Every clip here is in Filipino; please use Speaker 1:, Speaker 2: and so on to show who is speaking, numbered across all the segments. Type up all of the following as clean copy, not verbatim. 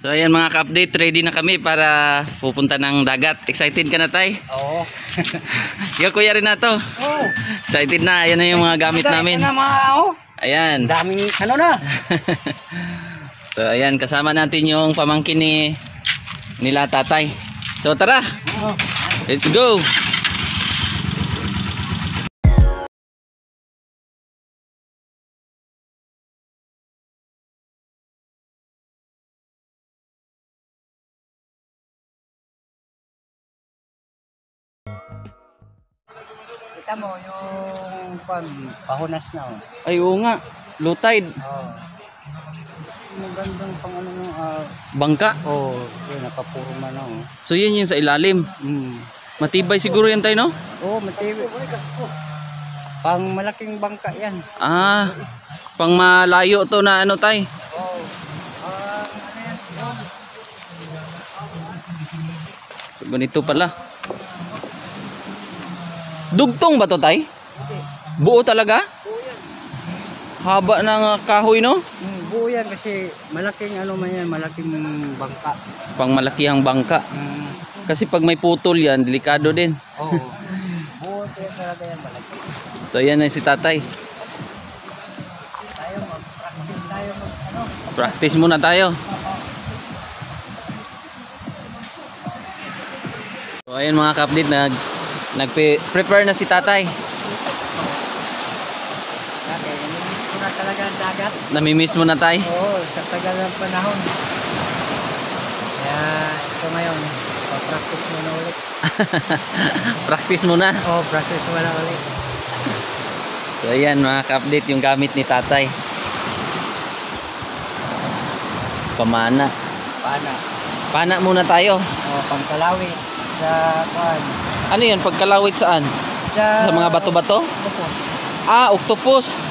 Speaker 1: So ayan mga ka-update, ready na kami para pupunta ng dagat. Excited ka na, tay?
Speaker 2: Oo.
Speaker 1: Ikaw kuya rin na to.
Speaker 2: Oo.
Speaker 1: Excited na, ayan na yung mga gamit namin.
Speaker 2: Ito na mga
Speaker 1: Ayan.
Speaker 2: daming ano na.
Speaker 1: So ayan, kasama natin yung pamangkin nila tatay. So tara, let's go!
Speaker 2: Kita mo yung pahunas na oh.
Speaker 1: Ay oo nga, low tide.
Speaker 2: Oo. Magandang pang ano ng
Speaker 1: Bangka.
Speaker 2: oh, yun nakapurma na oh.
Speaker 1: So yun yung sa ilalim. Matibay siguro yan tayo, no?
Speaker 2: Oo, matibay. Pang malaking bangka yan.
Speaker 1: Ah, pang malayo to na ano tay.
Speaker 2: Oo.
Speaker 1: So, ganito pala. Dugtong ba to tay? Buo talaga?
Speaker 2: Buo yan.
Speaker 1: Haba ng kahoy, no?
Speaker 2: Buo yan kasi malaking ano man yan, malaking bangka.
Speaker 1: Pang malakihang bangka. Kasi pag may putol yan, delikado din.
Speaker 2: Oo. Buo yan talaga yan, malaki.
Speaker 1: So ayan na si tatay.
Speaker 2: Tayo
Speaker 1: Practice muna tayo. So ayan mga ka-update, nag-prepare na si tatay.
Speaker 2: Okay, namimiss ko na talaga ang dagat.
Speaker 1: Namimiss mo na tay?
Speaker 2: Oo, sa tagal ng panahon. Kaya ito ngayon, practice muna ulit.
Speaker 1: Practice muna.
Speaker 2: Oo, practice muna ulit.
Speaker 1: So ayan mga ka-update, yung gamit ni tatay. Pamana. Pana muna tayo.
Speaker 2: Oo, pangkalawit. Sa kuan.
Speaker 1: Ano yan? Pagkalawit saan? Sa mga bato-bato?
Speaker 2: Opo.
Speaker 1: Ah, octopus.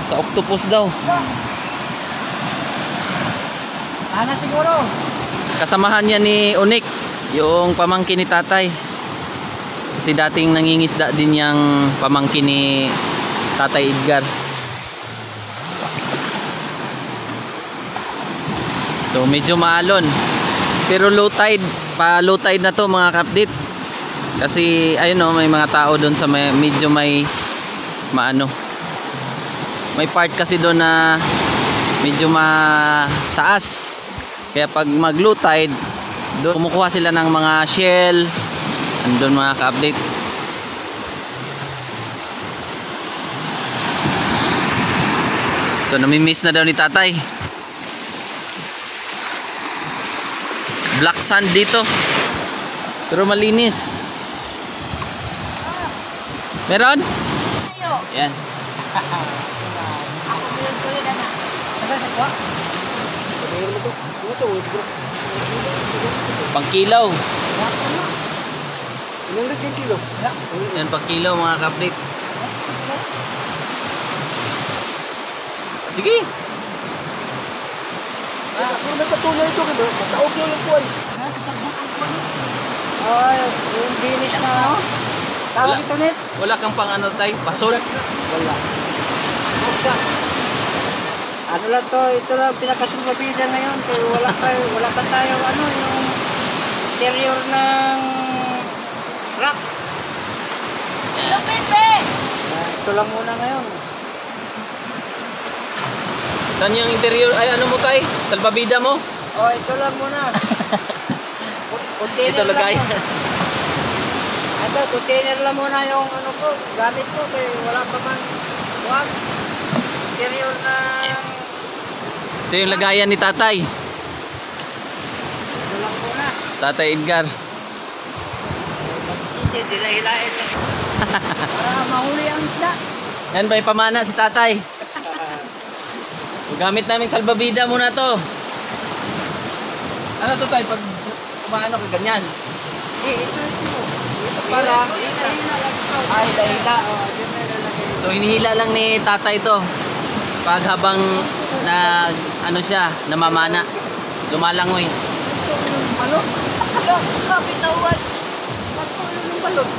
Speaker 1: Sa octopus daw.
Speaker 2: Ana siguro.
Speaker 1: Kasamahan niya ni Unik, yung pamangkin ni tatay. Kasi dating nangingisda din yung pamangkin ni Tatay Edgar. So medyo maalon. Pero low tide, pa low tide na to mga ka-update. Kasi ayun no, may mga tao doon sa medyo may maano. May part kasi doon na medyo mataas. Kaya pag mag low tide, doon kumukuha sila ng mga shell. Andun mga ka-update. So namimiss na daw ni tatay. Black sand dito. Pero malinis. Meron? Yan. Pangkilaw. Yan pangkilaw mga ka-update. Sige.
Speaker 2: Kung nagpatuloy ito, mataog yung kuwan. Ay, yung finish na ano? Tawag ito net?
Speaker 1: Wala kang pang ano tay? Pasol?
Speaker 2: Wala. Ano lang to, ito lang pinakasulabida ngayon. Kaya wala pa tayo ano, yung interior ng truck. Ito lang muna ngayon.
Speaker 1: Saan yung interior? Ay ano mo tay? Salbabida mo?
Speaker 2: Oh, ito lang muna. Container
Speaker 1: Ito lagay.
Speaker 2: lang. Ito, container lang muna yung ano ko, gamit ko. Kaya wala pa man. Wag. Interior na...
Speaker 1: Ito yung lagayan ni tatay.
Speaker 2: Ito lang muna.
Speaker 1: Tatay Edgar.
Speaker 2: Magsisi, hilahin lang. Para mahuli ang isda.
Speaker 1: Yan ba yung pamana si tatay? Gamit namin salbabida muna to. Ano to tay? Pag kumaano ka ganyan?
Speaker 2: Ito. Ito
Speaker 1: Para?
Speaker 2: Ay, hila.
Speaker 1: So hinihila lang ni tatay to. Pag habang na ano siya, namamana. Lumalangoy.
Speaker 2: Ano? Kapitawan. Matulog ng balon.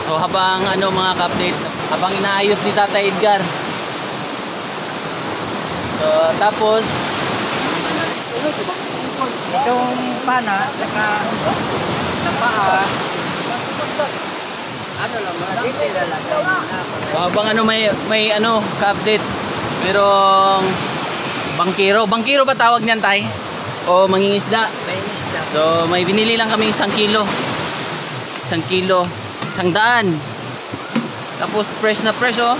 Speaker 1: So habang ano mga ka-update, habang inaayos ni Tatay Edgar. So tapos
Speaker 2: Itong pana, saka sa paa, ano lang, mga dito lalagay na.
Speaker 1: so, habang ano may ano ka-update. Merong bangkiro ba tawag niyan, Tay? O mangingisda?
Speaker 2: May isda.
Speaker 1: So may binili lang kami 1 kilo. 1 kilo, 100. Tapos fresh na fresh oh.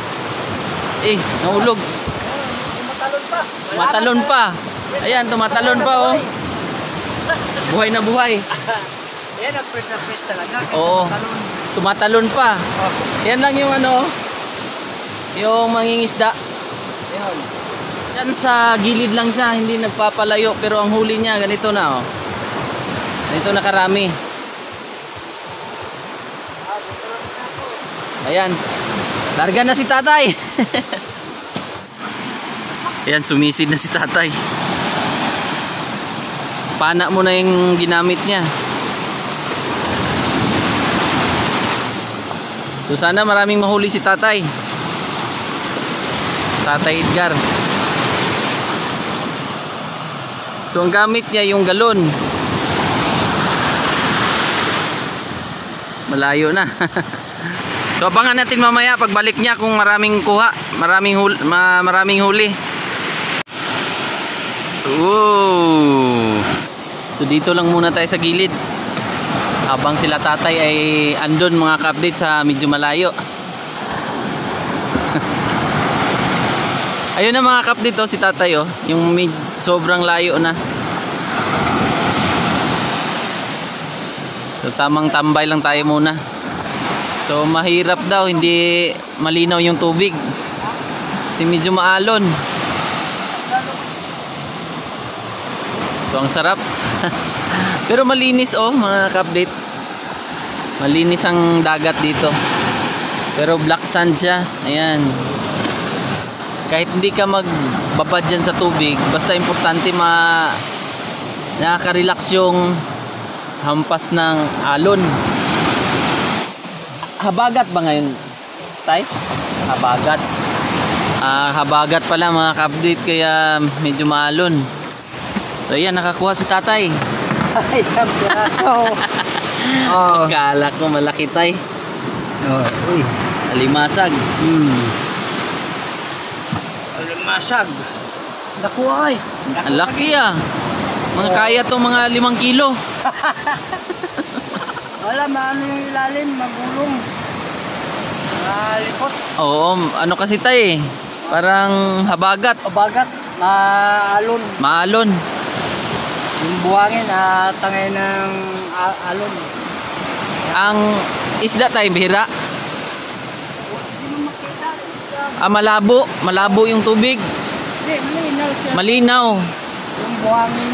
Speaker 1: Nahulog.
Speaker 2: Matalon pa.
Speaker 1: Matalon pa. Ayan, tumatalon pa oh. Buhay na buhay.
Speaker 2: Yan ang fresh na fresh talaga.
Speaker 1: Oo.
Speaker 2: Matalon.
Speaker 1: Tumatalon pa. Yan lang yung ano, yung mangingisda.
Speaker 2: Yan.
Speaker 1: Yan sa gilid lang siya, hindi nagpapalayo. Pero ang huli niya, ganito na oh. Ganito na karami. Ayan. Larga na si Tatay. Ayan, sumisid na si Tatay. Pana mo na yung ginamit niya. So sana maraming mahuli si Tatay. Tatay Edgar. So ang gamit niya yung galon. Malayo na. So abangan natin mamaya pagbalik niya kung maraming kuha, maraming huli. Wow. So dito lang muna tayo sa gilid. Habang sila Tatay ay andon mga ka-update sa medyo malayo. Ayun na mga ka-update oh, si Tatay oh, yung sobrang layo na. So tamang tambay lang tayo muna. So mahirap daw, hindi malinaw yung tubig. Kasi medyo maalon. So ang sarap. Pero malinis oh mga ka-update. Malinis ang dagat dito. Pero black sand siya. Ayan. Kahit hindi ka magbabad dyan sa tubig, basta importante nakaka-relax yung hampas ng alon. Habagat ba ngayon, Tay? Habagat. Habagat pala mga ka-update, kaya medyo maalon. So ayan, nakakuha si Tatay.
Speaker 2: Ay, isang piraso. Oh.
Speaker 1: Akala ko malaki, Tay.
Speaker 2: Oh, uy.
Speaker 1: Alimasag.
Speaker 2: Alimasag. Nakuha ay.
Speaker 1: Ang laki ah. Mga kaya to mga 5 kilo.
Speaker 2: Wala, maano yung ilalim, magulong. Malipot.
Speaker 1: Oo, ano kasi Tay eh. Parang habagat.
Speaker 2: Pabagat, maalon.
Speaker 1: Maalon.
Speaker 2: Yung buhangin, tangay ng alon.
Speaker 1: Ang isda Tay, bihira.
Speaker 2: Hindi mo makita.
Speaker 1: Malabo. Malabo yung tubig.
Speaker 2: Hindi, malinaw siya.
Speaker 1: Malinaw.
Speaker 2: Yung buhangin,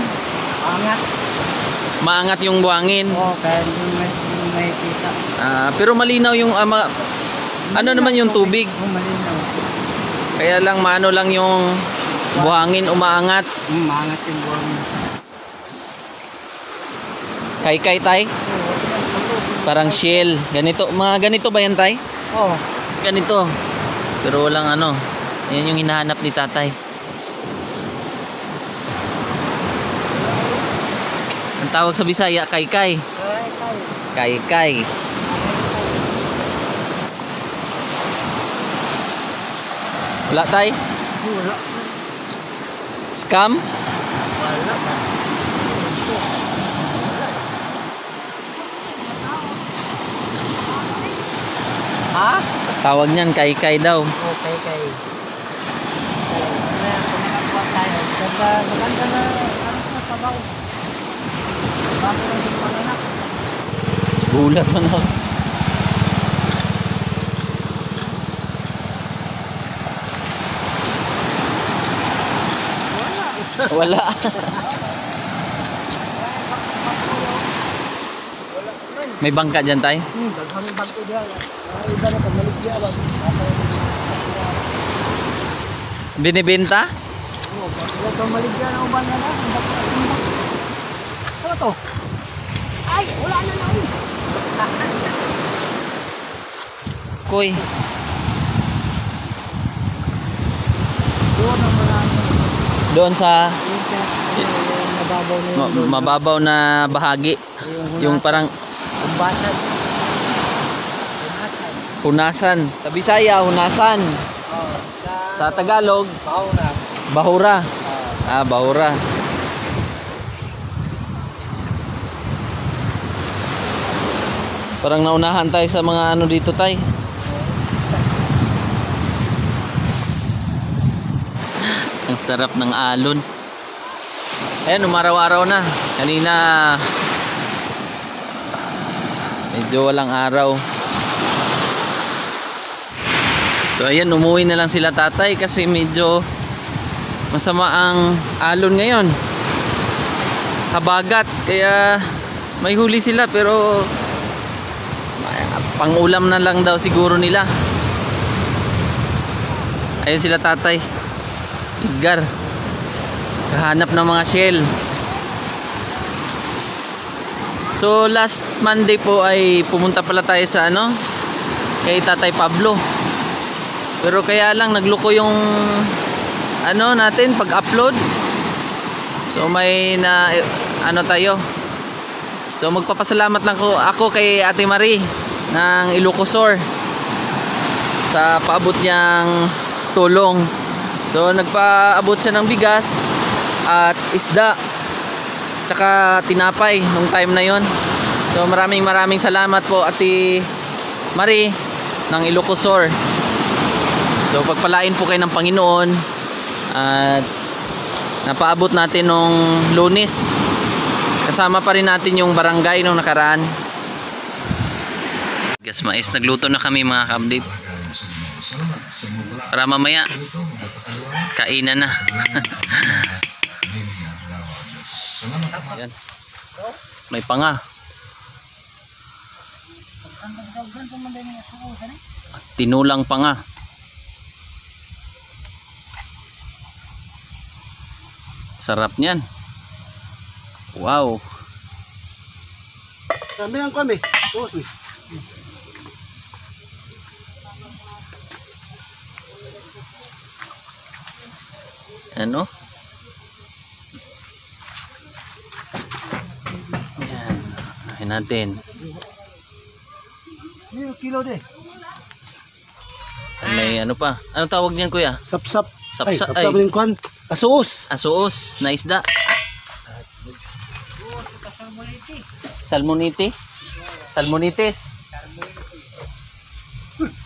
Speaker 2: angat.
Speaker 1: Maangat yung buhangin.
Speaker 2: Oo, kaya hindi may kita.
Speaker 1: Pero malinaw yung ano naman yung tubig.
Speaker 2: Oo, malinaw.
Speaker 1: Kaya lang maano lang yung buhangin umaangat.
Speaker 2: Maangat yung buhangin.
Speaker 1: Kay Tay. Parang shell. Ganito, mga ganito ba yan Tay?
Speaker 2: Oo.
Speaker 1: Ganito. Pero walang ano. Yan yung hinahanap ni Tatay. Ang tawag sa Bisaya, kay. Kay. Wala Tay?
Speaker 2: Wala.
Speaker 1: Scam?
Speaker 2: Wala. Ha?
Speaker 1: Tawag niyan, kay daw.
Speaker 2: Okay, kay. Kaya kung nakakuha tayo, maganda na sabaw. Bago na yung panganak.
Speaker 1: Gulat man ako. Wala. May bangka dyan Tay?
Speaker 2: Daghang bangko diyan. Iba na pag maligya ba?
Speaker 1: Binibenta?
Speaker 2: Oo, pag maligya na uban na. Ano to? Ay, wala na na.
Speaker 1: kahoy.
Speaker 2: Doon ang marami.
Speaker 1: Doon sa
Speaker 2: Yung mababaw na yun.
Speaker 1: mababaw na bahagi. Yung parang
Speaker 2: Umbasan.
Speaker 1: hunasan. Sa Bisaya, hunasan.
Speaker 2: Oh,
Speaker 1: Sa Tagalog,
Speaker 2: Bahura.
Speaker 1: bahura. Bahura. Parang naunahan tayo sa mga ano dito, tay. Ang sarap ng alon. Ayan, umaraw-araw na. Kanina medyo walang araw. So ayan, umuwi na lang sila tatay kasi medyo masama ang alon ngayon. Habagat, kaya may huli sila pero pang-ulam na lang daw siguro nila. Ayun sila tatay. Edgar. Kahanap ng mga shell. So last Monday po ay pumunta pala tayo sa ano, kay Tatay Pablo. Pero kaya lang nagloko yung ano natin pag-upload. So may na ano tayo. So magpapasalamat lang ako kay Ate Marie ng Ilocosur sa paabot niyang tulong. So nagpaabot siya ng bigas at isda tsaka tinapay nung time na yon. So maraming salamat po Ate Marie ng Ilocosur. So pagpalain po kayo ng Panginoon at napaabot natin nung Lunes. Kasama pa rin natin yung barangay nung nakaraan. Gas mais, nagluto na kami mga ka-update. Para mamaya kainan na. Ayan. May panga. Tinulang panga. Sarap niyan. Wow.
Speaker 2: Kami lang kami. Tuos ni.
Speaker 1: Ano? Ayan. Ayan natin.
Speaker 2: May kilo de.
Speaker 1: May ano pa? Ano tawag niyan kuya?
Speaker 2: Sapsap.
Speaker 1: Sapsap.
Speaker 2: Ay, sapsap rin kwan. Asuos.
Speaker 1: Asuos na isda. Salmonite. Salmonitis.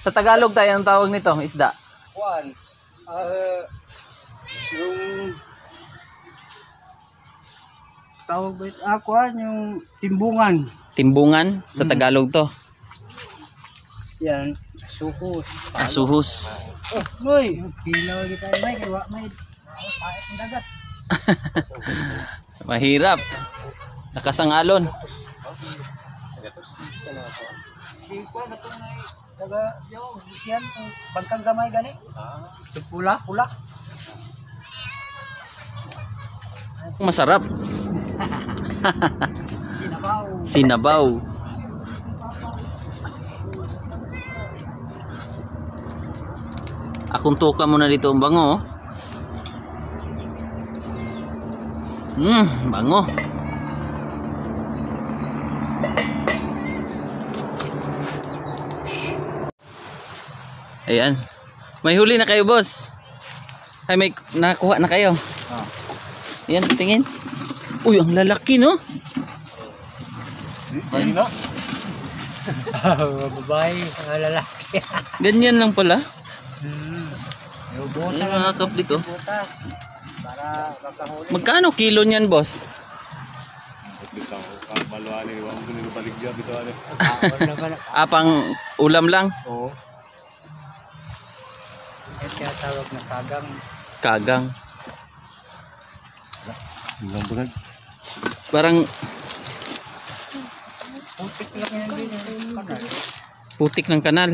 Speaker 1: Sa Tagalog tayo ang tawag nito, isda.
Speaker 2: Kwan. Yung tawag ba ito? Kwan, yung timbungan.
Speaker 1: Timbungan sa Tagalog to.
Speaker 2: Yan. Asuhos.
Speaker 1: Asuhos.
Speaker 2: Oh, boy. Kilaw kita may kaya may pait ng dagat.
Speaker 1: Mahirap. Nakasangalon.
Speaker 2: Si Kwan na itong taga yung siyan, bangkang gamay gani. Pula.
Speaker 1: Masarap. Sinabaw. Akong tuka muna dito ang bango. Bango. Ayan. May huli na kayo, boss. Ay, may nakakuha na kayo. Ayan, tingin. Uy, ang lalaki, no?
Speaker 2: Ay na. Babae, lalaki.
Speaker 1: Ganyan lang pala.
Speaker 2: Yung
Speaker 1: Ayan, mga kaplit, oh.
Speaker 2: butas para makahuli.
Speaker 1: Magkano kilo niyan, boss? Pang ulam lang?
Speaker 2: Oo. Ito tawag na kagang.
Speaker 1: Kagang. Parang
Speaker 2: Putik lang yan din yung kanal.
Speaker 1: putik ng kanal.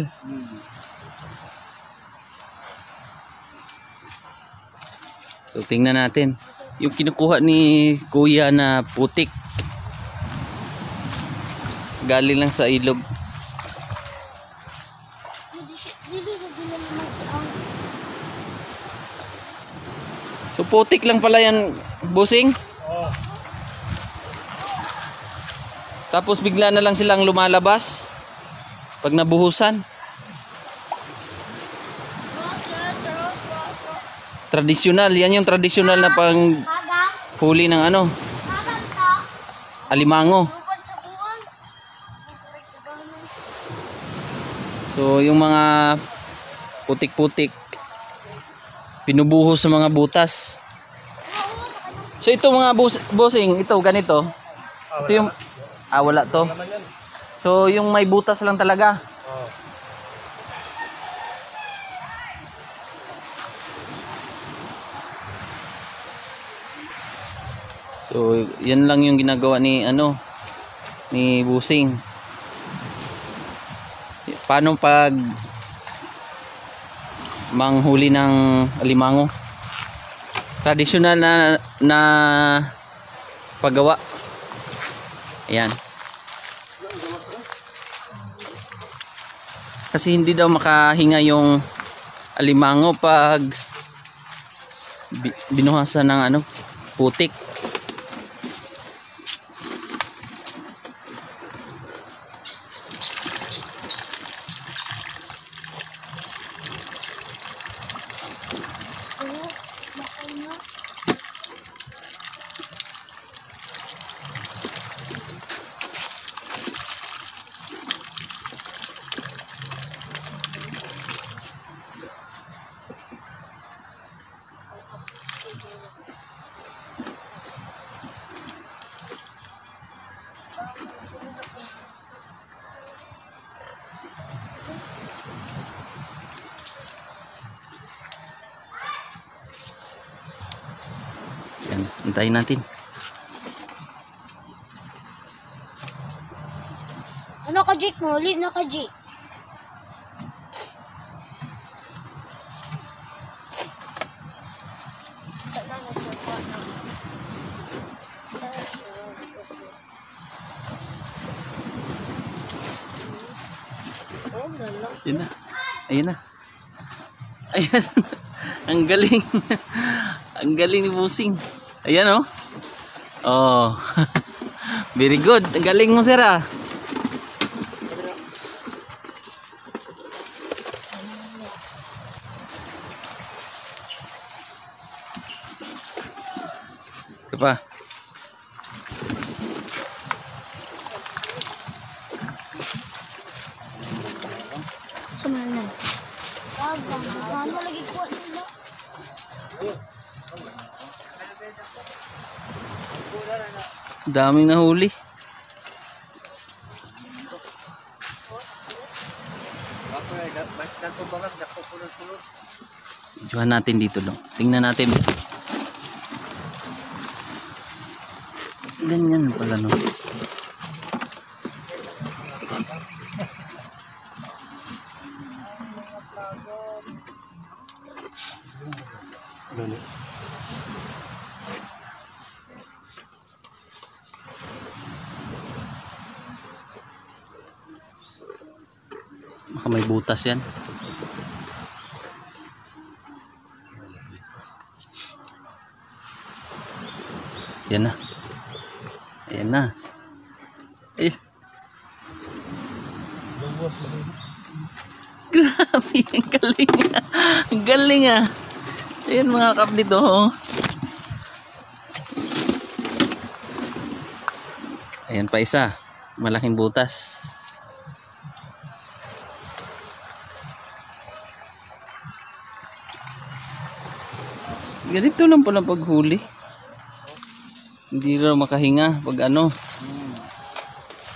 Speaker 1: So tingnan natin yung kinukuha ni kuya na putik, galing lang sa ilog. So putik lang pala yan, bossing. Tapos bigla na lang silang lumalabas pag nabuhusan. Tradisyonal, yan yung tradisyonal na pang huli ng ano, alimango. So yung mga putik-putik pinubuhos sa mga butas. So ito mga bossing, ito ganito. Ito yung wala to. So yung may butas lang talaga. So yan lang yung ginagawa ni ano ni bossing. Paano pag manghuli ng alimango? Tradisyonal na paggawa. Ayan. Kasi hindi daw makahinga yung alimango pag binuhasan ng ano, putik. Yan, hintayin natin.
Speaker 3: Ano ka, Jake? Muli na ka, Jake.
Speaker 1: Ayun na. Ayun na. Ayan. Ang galing. Ang galing ni bossing. Ayan oh. Oh. Very good. Ang galing mo, sir ah. Ito pa.
Speaker 3: Sumana. Ano lagi ko nila?
Speaker 1: Daming nahuli. Juhan natin dito dong. Tingnan natin. Ganyan pala no. Baka may butas yan. Yan na. Ayan na. Ayan. Grabe, ang galing ah. Ang galing ah. Ayan mga kap dito oh. Ayan pa isa. Malaking butas. Ganito lang pala paghuli. Hindi raw makahinga pag ano.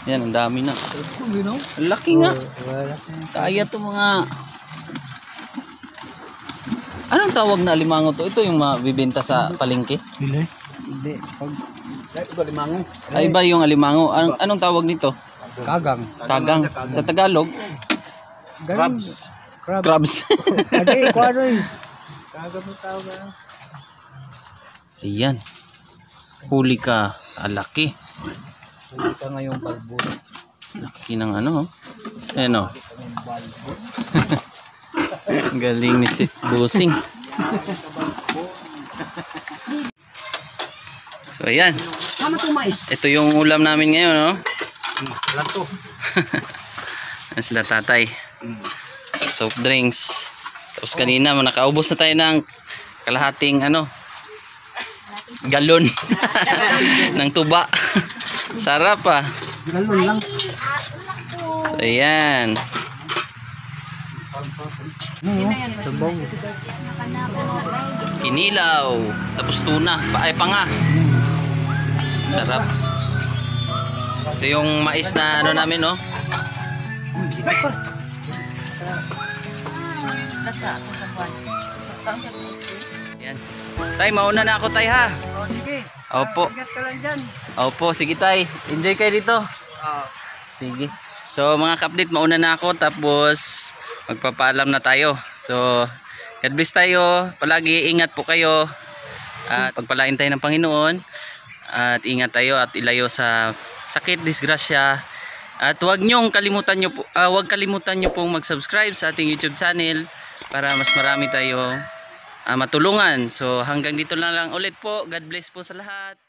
Speaker 1: Yan, ang dami na. Ang laki nga. Kaya to mga... Anong tawag na alimango to? Ito yung mabibenta sa palengke?
Speaker 2: Hindi. Ito alimango.
Speaker 1: Ay ba yung alimango? Anong tawag nito?
Speaker 2: Kagang.
Speaker 1: Kagang. Sa Tagalog?
Speaker 2: Crabs.
Speaker 1: Crabs.
Speaker 2: Adi, kuano eh. Kagang mo tawag na.
Speaker 1: Ayan. Huli ka. Laki.
Speaker 2: Huli ka ngayong balbon.
Speaker 1: Laki ng ano. Ayan o. Ang galing ni si Busing. So ayan.
Speaker 2: Sama to mais.
Speaker 1: Ito yung ulam namin ngayon, no?
Speaker 2: Lang to.
Speaker 1: Yan sila tatay. Soft drinks. Tapos kanina nakaubos na tayo ng kalahating galon ng tuba. Sarap ah.
Speaker 2: Galon lang.
Speaker 1: So ayan.
Speaker 2: Sabong.
Speaker 1: Kinilaw. Tapos tuna. Panga. Sarap. Ito yung mais na namin, no? Yan. Tay, mauna na ako, tay, ha?
Speaker 2: Oh, sige.
Speaker 1: Opo.
Speaker 2: Ingat ka lang dyan.
Speaker 1: Opo, sige, tay. Enjoy kayo dito. Sige. So, mga ka-update, mauna na ako. Tapos, magpapaalam na tayo. So, God bless tayo. Palagi, ingat po kayo. At pagpalain tayo ng Panginoon. At ingat tayo at ilayo sa sakit, disgrasya. At huwag kalimutan nyo pong mag-subscribe sa ating YouTube channel para mas marami tayo matulungan. So hanggang dito lang ulit po. God bless po sa lahat.